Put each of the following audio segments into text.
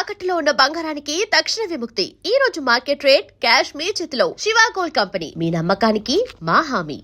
తాకట్టులో ఉన్న బంగారానికి తక్షణ విముక్తి. ఈ రోజు మార్కెట్ రేట్ క్యాష్ మీ చేతిలో. శివ గోల్డ్ కంపెనీ, మీ నమ్మకానికి మా హామీ.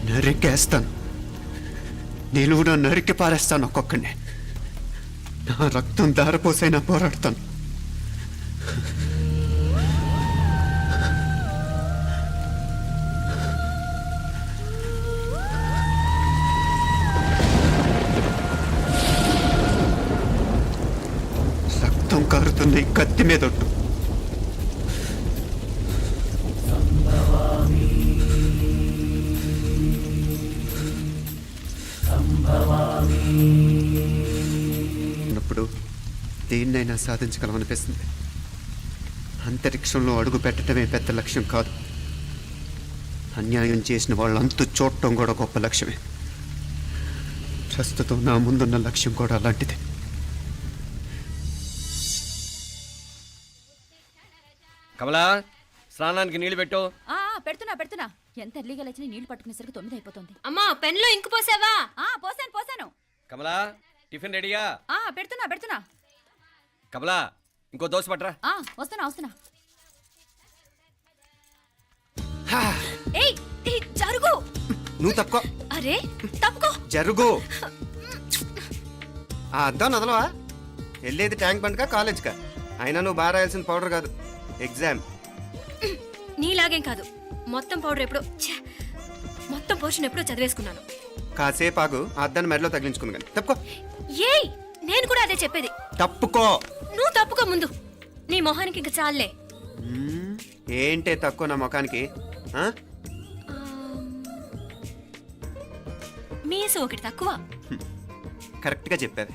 నరికేస్తాను. నేను కూడా నరికి పారేస్తాను ఒక్కొక్కడిని. నా రక్తం దారపోసైనా పోరాడతాను. రక్తం కారుతుంది కత్తి మీద ఒట్టు. ఉన్నప్పుడు దేన్నైనా సాధించగలమనిపిస్తుంది. అంతరిక్షంలో అడుగు పెట్టడమే పెద్ద లక్ష్యం కాదు. అన్యాయం చేసిన వాళ్ళంతు చూడటం కూడా గొప్ప లక్ష్యమే. ప్రస్తుతం నా ముందున్న లక్ష్యం కూడా అలాంటిదే. కమలా, స్నానానికి నీళ్లు పెట్టు. పెడుతున్నా ఎంత ఎర్లీగా లేచిన నీళ్లు పట్టుకునేసరికి 9 అయిపోతుంది. అమ్మా, పెన్లో ఇంకు పోసావా? పోసాను. కమలా, టిఫిన్ రెడీయా? పెడుతున్నా. కమలా, ఇంకో దోశ పట్రా. వస్తున్నా. ఏయ్ జరుగు. నువ్వు తప్పుకో. అరే తప్పుకో. జరుగు. ఆ అద్దం నదలవా? వెళ్ళేది ట్యాంక్ బండ్కా కాలేజ్కా? అయినా నువ్వు బాగా రాయాల్సిన పౌడర్ కాదు, ఎగ్జామ్. నీలాగేం కాదు, మొత్తం పౌడర్ ఎప్పుడో మొత్తం పోర్షన్ ఎప్పుడో చదివేసుకున్నాను. కాసేపు ఆగు, ఆ అద్దాన్ని మెడలో తగిలించుకుంది కానీ. తప్పుకో. ఏయ్, నేను కూడా అదే చెప్పేది. తప్పుకో. నువ్వు తప్పుకో ముందు. నీ మొహానికి ఇంక చాలే. ఏంటే తక్కువ నా ముఖానికి? మీసు ఒకటి తక్కువ. కరెక్ట్గా చెప్పావు.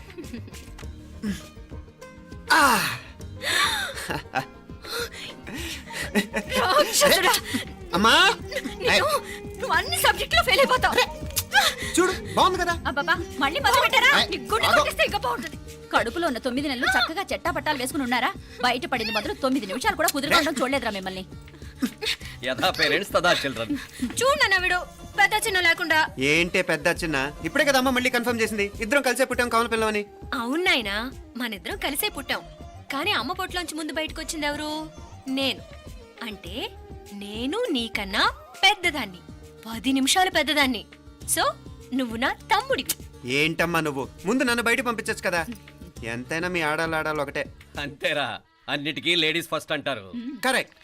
అమ్మా, నువ్వు అన్ని సబ్జెక్టులో ఫెయిల్ అయిపోతావు. చూడు, బాగుంది కదా. అబ్బబ్బా, మళ్ళీ మొదలు పెట్టారా? నీ గుండె కొట్టేస్తే ఇంకా బాగుంటుంది. కడుపులో ఉన్న 9 నెలలు చక్కగా చెట్టా పట్టాలు వేసుకుని ఉన్నారా? బయట పడింది మొదలు 9 నిమిషాలు కూడా కుదిరకుండా చూడలేదురా మిమ్మల్ని. యథా పేరెంట్స్ తదా చిల్డ్రన్. చూడు నవ్విడు, పెద్ద చిన్న లేకుండా. ఏంటే పెద్ద చిన్న? ఇప్పుడే కదా అమ్మ మళ్ళీ కన్ఫర్మ్ చేసింది ఇద్దరం కలిసే పుట్టాం కావాలి పిల్లవని. అవునాయినా, మనిద్దరం కలిసే పుట్టాం. కానీ అమ్మ పొట్లోంచి ముందు బయటకు వచ్చింది ఎవరు? నేను. అంటే నేను నీకన్నా పెద్దదాన్ని, 10 నిమిషాలు పెద్దదాన్ని. సో నువ్వు నా తమ్ముడివి. ఏంటమ్మా నువ్వు? ముందు నన్ను బయట పంపించచ్చు కదా. ఎంతైనా మీ ఆడాలు ఒకటే. అంతేరా, అన్నిటికీ లేడీస్ ఫస్ట్ అంటారు. కరెక్ట్.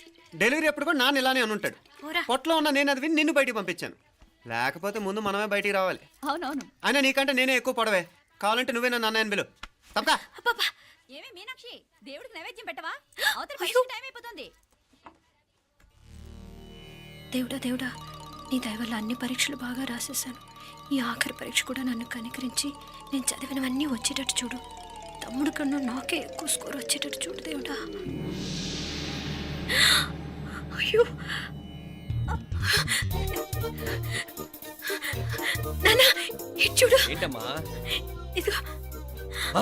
డెలివరీ అప్పుడు కూడా నాన్న ఇలానే అనుంటాడు. పొట్టలో ఉన్న నేను అది విని నిన్ను బయటికి పంపించాను. లేకపోతే ముందు మనమే బయటికి రావాలి. అవునవును. అయినా నీకంటే నేనే ఎక్కువ పొడవే. కావాలంటే నువ్వే నన్ను అన్నయ్యను పిలు. తప్పకా. అబ్బబ్బా, ఏమి మీనాక్షి దేవుడికి నైవేద్యం పెట్టవా? అవతల అయ్యో. టైం అయిపోతుంది. దేవుడా దేవుడా, నీ దయ వల్ల అన్ని పరీక్షలు బాగా రాసేసాను. ఈ ఆఖరి పరీక్ష కూడా నన్ను కనికరించి నేను చదివినవన్నీ వచ్చేటట్టు చూడు. తమ్ముడు కన్నా నాకే ఎక్కువ స్కోర్ వచ్చేటట్టు చూడు దేవుడా. అయ్యో నాన్న, ఇటు చూడు. ఏంటమ్మా? ఇదిగో. ఆ?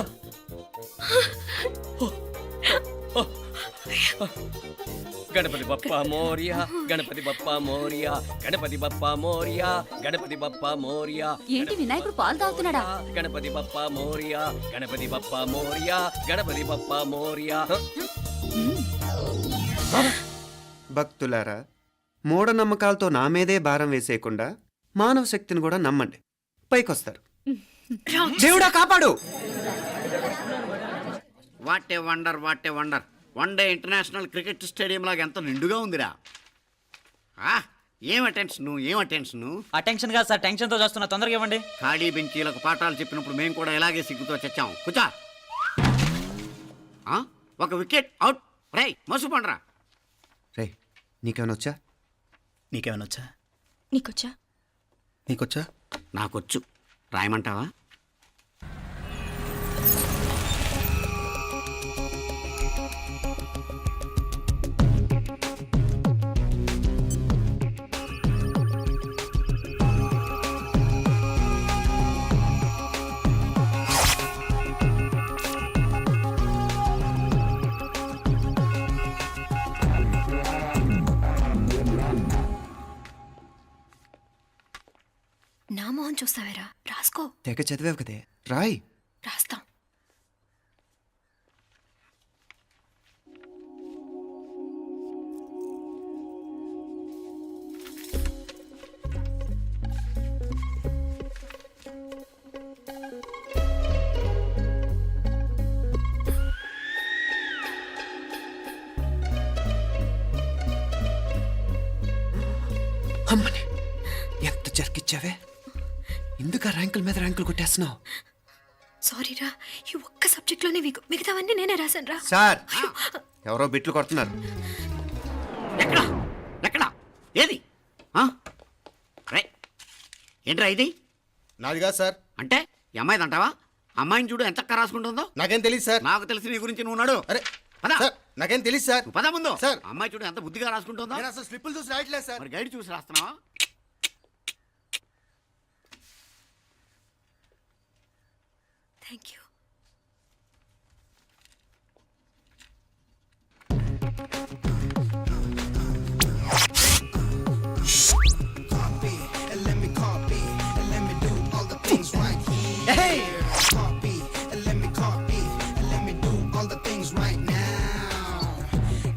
గణపతి బప్పా మోరియా, గణపతి బప్పా మోరియా, గణపతి బప్పా మోరియా, గణపతి బప్పా మోరియా. ఏంటి వినాయకుడు పాలు తాగుతున్నాడా? గణపతి బప్పా మోరియా, గణపతి బప్పా మోరియా, గణపతి బప్పా మోరియా. భక్తులారా, మూఢనమ్మకాలతో నా మీదే భారం వేసేయకుండా మానవ శక్తిని కూడా నమ్మండి, పైకొస్తారు. దేవుడా కాపాడు. What a wonder, what a wonder. One day international cricket stadium లాగా ఎంత నిండుగా ఉందిరా. ఏం అటెన్షను, ఏం అటెన్షను. అటెన్షన్ కాదు సార్, టెన్షన్ తో చూస్తున్నా, తొందరగా ఇవ్వండి. ఖాళీ బెంచీలకు పాఠాలు చెప్పినప్పుడు మేము కూడా ఇలాగే సిగ్గుతో చచ్చాం. కూర్చో. ఒక వికెట్ అవుట్. రై మసు పండరా. రే, నీకేమైనా వచ్చా? నీకేమైనా వచ్చా? నీకొచ్చా? నీకొచ్చా? నాకొచ్చు. రాయమంటావా? నా మొహం చూస్తావేరా, రాసుకో. తెగ చదివావు కదే, రాయ్. రాస్తాం. అమ్మని ఎంత జరికిచ్చావే. ఎందుకు ర్యాంకుల మీద ర్యాంకులు కొట్టేస్తున్నావు? సారీరా, ఈ ఒక్క సబ్జెక్ట్లోనే మిగతావన్నీ నేనే రాశాను రా. సార్, ఎవరో బిట్లు కొడుతున్నారు. ఎక్కడ ఎక్కడ ఏది? రై ఏంట్రా ఇది? నాది కాదు సార్. అంటే ఈ అమ్మాయిది అంటావా? అమ్మాయిని చూడు ఎంత రాసుకుంటుందో. నాకేం తెలియదు సార్. నాకు తెలిసి నీ గురించి నువ్వు నాడు. అరే పద. సార్, నాకేం తెలియదు సార్. నువ్వు పద ముందు. సార్. అమ్మాయి చూడు ఎంత బుద్ధిగా రాసుకుంటుందో. నేను అసలు స్లిప్పులు చూసి రాయట్లేదు సార్. మరి గైడ్ చూసి రాస్తున్నావా? Thank you.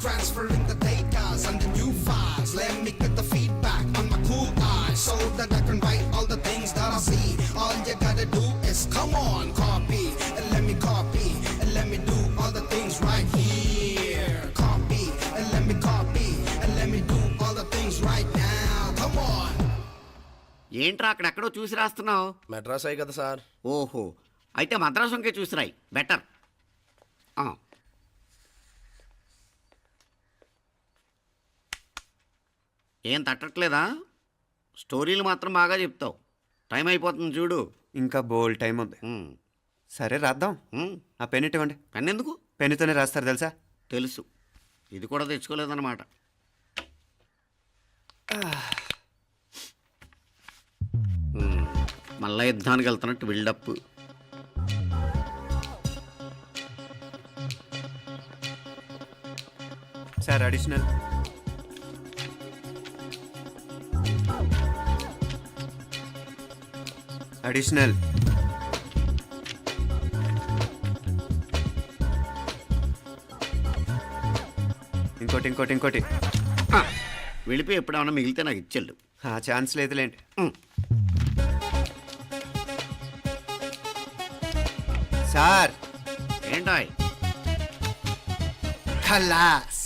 Transferring the data and the new files. Let me get the feedback on my cool eyes so that I can write all the things that I see. All you gotta do is come on, copy, and let me copy, and let me do all the things right here. Copy, and let me copy, and let me do all the things right now. Come on. ఏంట్రా అక్కడెక్కడో చూసి రాస్తున్నావు? మెడ్రాస్ అయ్యి కదా sir. ఓహో, అయితే మద్రాసు వంకే చూసి రాయి, better. ఏం తట్టట్లేదా? స్టోరీలు మాత్రం బాగా చెప్తావు. టైం అయిపోతుంది చూడు. ఇంకా బోల్ టైం ఉంది. సరే రాద్దాం. ఆ పెన్ ఇవ్వండి. పెన్ ఎందుకు? పెన్నుతోనే రాస్తారు తెలుసా? తెలుసు. ఇది కూడా తెచ్చుకోలేదన్నమాట. మళ్ళా యుద్ధానికి వెళ్తున్నట్టు బిల్డప్. Sir additional. అడిషనల్. ఇంకోటి ఇంకోటి ఇంకోటి. వెళ్ళిపోయి ఎప్పుడేమన్నా మిగిలితే నాకు ఇచ్చేళ్ళు. ఆ ఛాన్స్ లేదులేండి. సార్ ఏంటాయ్? ఖలాస్.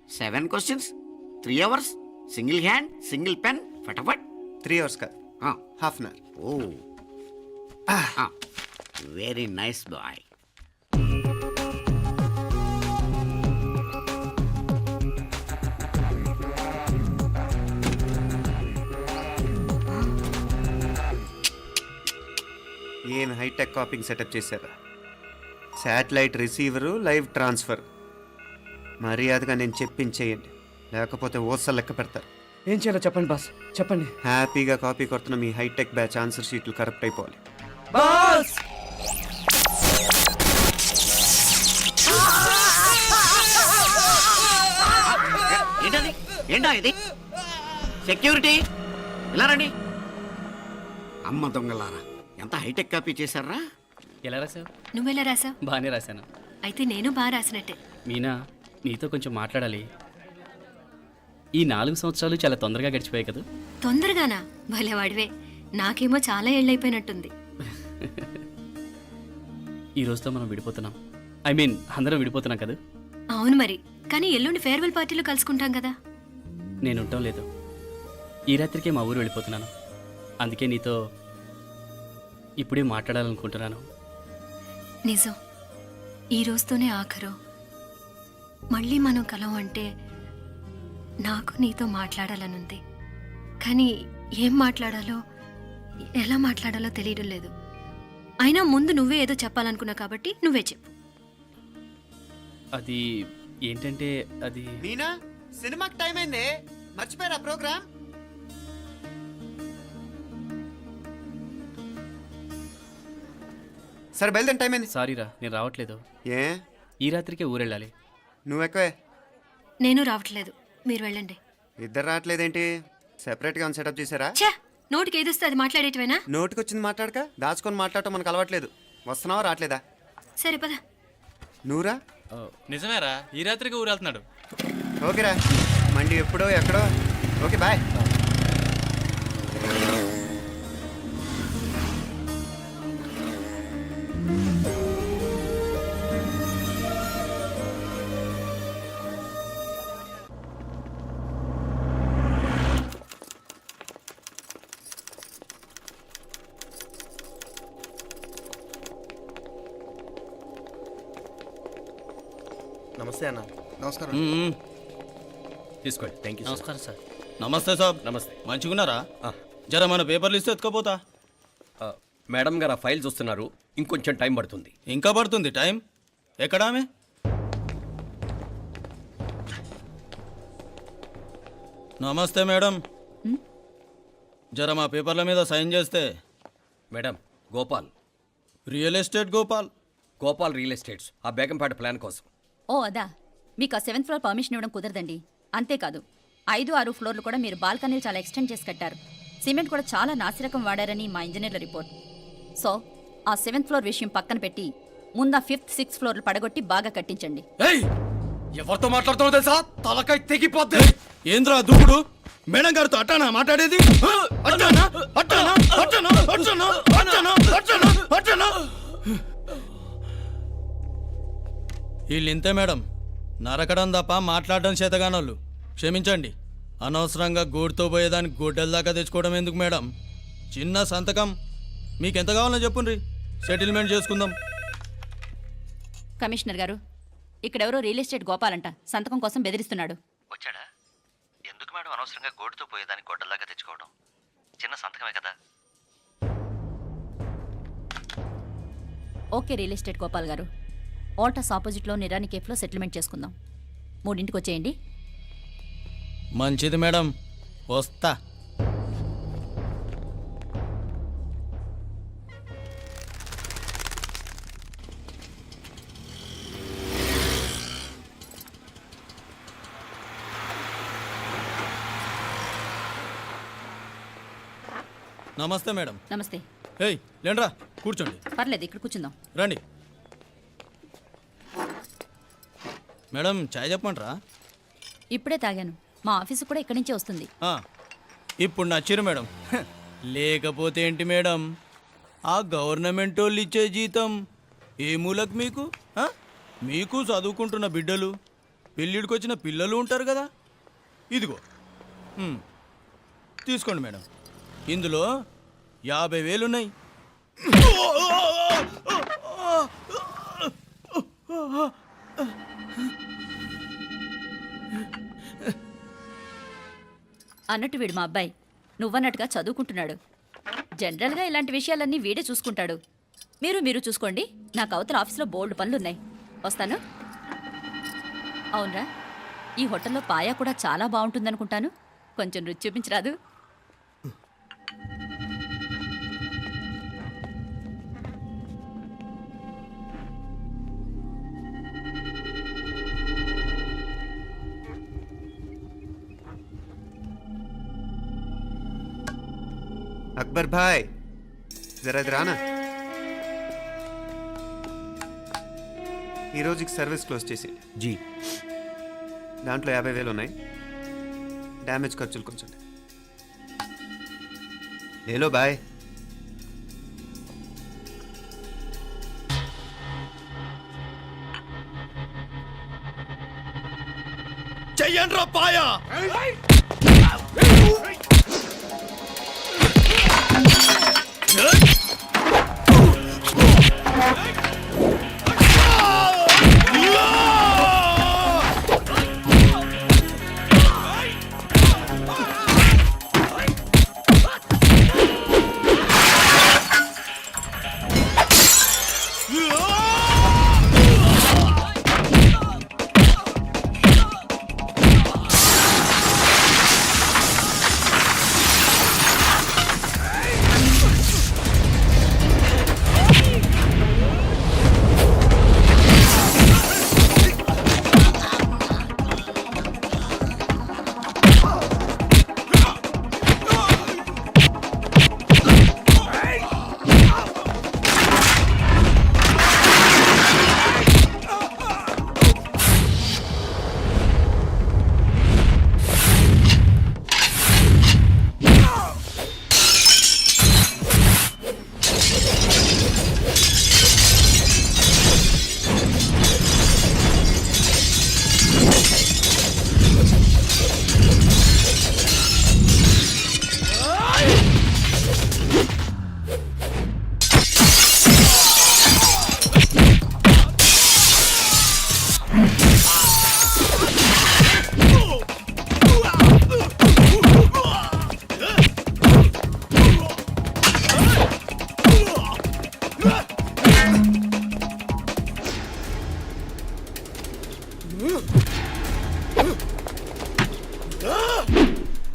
7 questions, 3 hours, single hand, single pen, ఫటాఫట్. 3 hours కాదు, half an hour. Oh very nice boy. ఏం హైటెక్ కాపింగ్ సెటప్ చేశారా? Satellite receiver, live transfer. మర్యాదగా నేను చెప్పించేయండి, లేకపోతే ఓసలు లెక్క పెడతారు. ఏం చేయాలో చెప్పండి బాస్, చెప్పండి. హ్యాపీగా కాపీ కొడుతున్న మీ హైటెక్ బ్యాచ్ ఆన్సర్ షీట్లు కరెక్ట్ అయిపోవాలి. బాస్ ఏంటది? ఏంటా ఇది? సెక్యూరిటీ ఇలా రండి. అమ్మ దొంగలారా, ఎంత హైటెక్ కాపీ చేశారా? ఎలా రాసావు? నువ్వెలా రాసావు? బాగానే రాశాను. అయితే నేను బాగా రాసినట్టే. మీనా, నీతో కొంచెం మాట్లాడాలి. ఈ 4 సంవత్సరాలు చాలా తొందరగా గడిచిపోయాయి కదా. తొందరగానా? భలేవాడివే. నాకేమో చాలా ఏళ్ళైపోయినట్టుంది. ఈ రోజుతో మనం విడిపోతున్నాం. ఐ మీన్ అందరం విడిపోతున్నాం కదా. అవును మరి, కానీ ఎల్లుండి ఫేర్వెల్ పార్టీలో కలుసుకుంటాం కదా. నేను ఉండటం లేదు. ఈ రాత్రికే మా ఊరు వెళ్ళిపోతున్నాను. అందుకే నీతో ఇప్పుడే మాట్లాడాలనుకుంటున్నాను. నిజం, ఈ రోజుతోనే ఆఖరు. మళ్ళీ మనం కలం అంటే నాకు నీతో మాట్లాడాలనుంది. కానీ ఏం మాట్లాడాలో, ఎలా మాట్లాడాలో తెలియడం లేదు. అయినా ముందు నువ్వే ఏదో చెప్పాలనుకున్నా కాబట్టి నువ్వే చెప్పు. అది ఏంటంటే అది మీనా, సినిమాకి టైం అయింది, మర్చిపోయారా ప్రోగ్రామ్? సరే బయలుదేరి, టైం అయింది. సారీరా, నేను రావట్లేదు. ఏ, ఈ రాత్రికే ఊరెళ్ళాలి. నువ్వు ఎక్కువే. నేను రావట్లేదు, మీరు వెళ్ళండి. ఇద్దరు రావట్లేదేంటి? సెపరేట్గా సెటప్ చేశారా? ఛే, నోటికి ఏదొస్తే అది మాట్లాడేటివేనా? నోటికొచ్చింది మాట్లాడక దాచుకొని మాట్లాడటం మనకు అలవాట్లేదు. వస్తున్నావా రావట్లేదా? సరే పద. నువ్వురా. నిజమేరా, ఈ రాత్రికి ఊరు వెళ్తున్నాడు. ఓకేరా, మండి ఎప్పుడో ఎక్కడో. Okay bye. నమస్తే అన్న. నమస్కారం. తీసుకోండి. Thank you. నమస్కారం సార్. నమస్తే సాబ్. నమస్తే. మంచిగున్నారా? జర మన పేపర్లు ఇస్తే ఎత్తుకోపోతా. మేడం గారు ఆ ఫైల్ చూస్తున్నారు, ఇంకొంచెం టైం పడుతుంది. ఇంకా పడుతుంది టైం. ఎక్కడా ఆమె? నమస్తే మేడం. జర మా పేపర్ల మీద సైన్ చేస్తే. Madam, Gopal, real estate Gopal. Gopal real estates, ఆ బేగంపేట ప్లాన్ కోసం. ఓ అదా, మీకు ఆ 7th ఫ్లోర్ పర్మిషన్ ఇవ్వడం కుదరదండి. అంతేకాదు 5, 6 ఫ్లోర్లు కూడా మీరు బాల్కనీలు చాలా ఎక్స్టెండ్ చేసి కట్టారు. సిమెంట్ కూడా చాలా నాసిరకం వాడారని మా ఇంజనీర్ల రిపోర్ట్. సో ఆ 7th ఫ్లోర్ విషయం పక్కన పెట్టి ముందు ఆ 5th, 6th ఫ్లోర్లు పడగొట్టి బాగా కట్టించండి. ఎవరితో మాట్లాడుతున్నావు తెలుసా? తలకాయ తెగిపోద్ది. ఏంద్రా దూకుడు? మేడం గారితో అట్టానా మాట్లాడేది? అట్టానా అట్టానా అట్టానా అట్టానా అట్టానా అట్టానా అట్టానా? వీళ్ళు ఇంతే మేడం, నరకడం తప్ప మాట్లాడడం చేతగానోళ్ళు. క్షమించండి, అనవసరంగా గూడుతో పోయేదానికి గొడ్డల దాకా తెచ్చుకోవడం ఎందుకు మేడం? చిన్న సంతకం మీకెంత కావాలో చెప్పుండ్రి, సెటిల్మెంట్ చేసుకుందాం. కమిషనర్ గారు, ఇక్కడెవరో రియల్ ఎస్టేట్ గోపాలంట సంతకం కోసం బెదిరిస్తున్నాడు. వచ్చాడా? ఎందుకు మేడం అనవసరంగా గోడుతో పోయేదానికి గొడ్డల్లాగా తెచ్చుకోవడం? చిన్న సంతకమే కదా. ఓకే రియల్ ఎస్టేట్ గోపాల్ గారు, ఆల్టాస్ ఆపోజిట్లో నిరాని కేఫ్లో సెటిల్మెంట్ చేసుకుందాం. 3ంటికి వచ్చేయండి. మంచిది మేడం, వస్తా. నమస్తే మేడం. నమస్తే. ఏయ్ లేండ్రా, కూర్చోండి. పర్లేదు, ఇక్కడ కూర్చుందాం. రండి మేడం, చాయ్ చెప్పమంటారా? ఇప్పుడే తాగాను. మా ఆఫీసు కూడా ఇక్కడి నుంచే వస్తుంది. ఇప్పుడు నచ్చిరు మేడం. లేకపోతే ఏంటి మేడం, ఆ గవర్నమెంట్ వాళ్ళు ఇచ్చే జీతం ఏ మూలకు మీకు? మీకు చదువుకుంటున్న బిడ్డలు, పెళ్ళిడికి వచ్చిన పిల్లలు ఉంటారు కదా. ఇదిగో తీసుకోండి మేడం. ఇందులో 50,000 ఉన్నాయి. అన్నట్టు వీడు మా అబ్బాయి నువ్వన్నట్టుగా చదువుకుంటున్నాడు. జనరల్గా ఇలాంటి విషయాలన్నీ వీడే చూసుకుంటాడు. మీరు చూసుకోండి. నాకు అవతల ఆఫీస్లో బోల్డ్ పనులున్నాయి. వస్తాను. అవునరా, ఈ హోటల్లో పాయా కూడా చాలా బాగుంటుందనుకుంటాను. కొంచెం రుచి చూపించరాదు? అక్బర్ భాయ్ జరా ఇది రానా. ఈ రోజుకి సర్వీస్ క్లోజ్ చేసి జీ దాంట్లో 50,000 ఉన్నాయి. డ్యామేజ్ ఖర్చులు కొంచెం లేలో బాయ్. చెయ్యండి రా పాయా.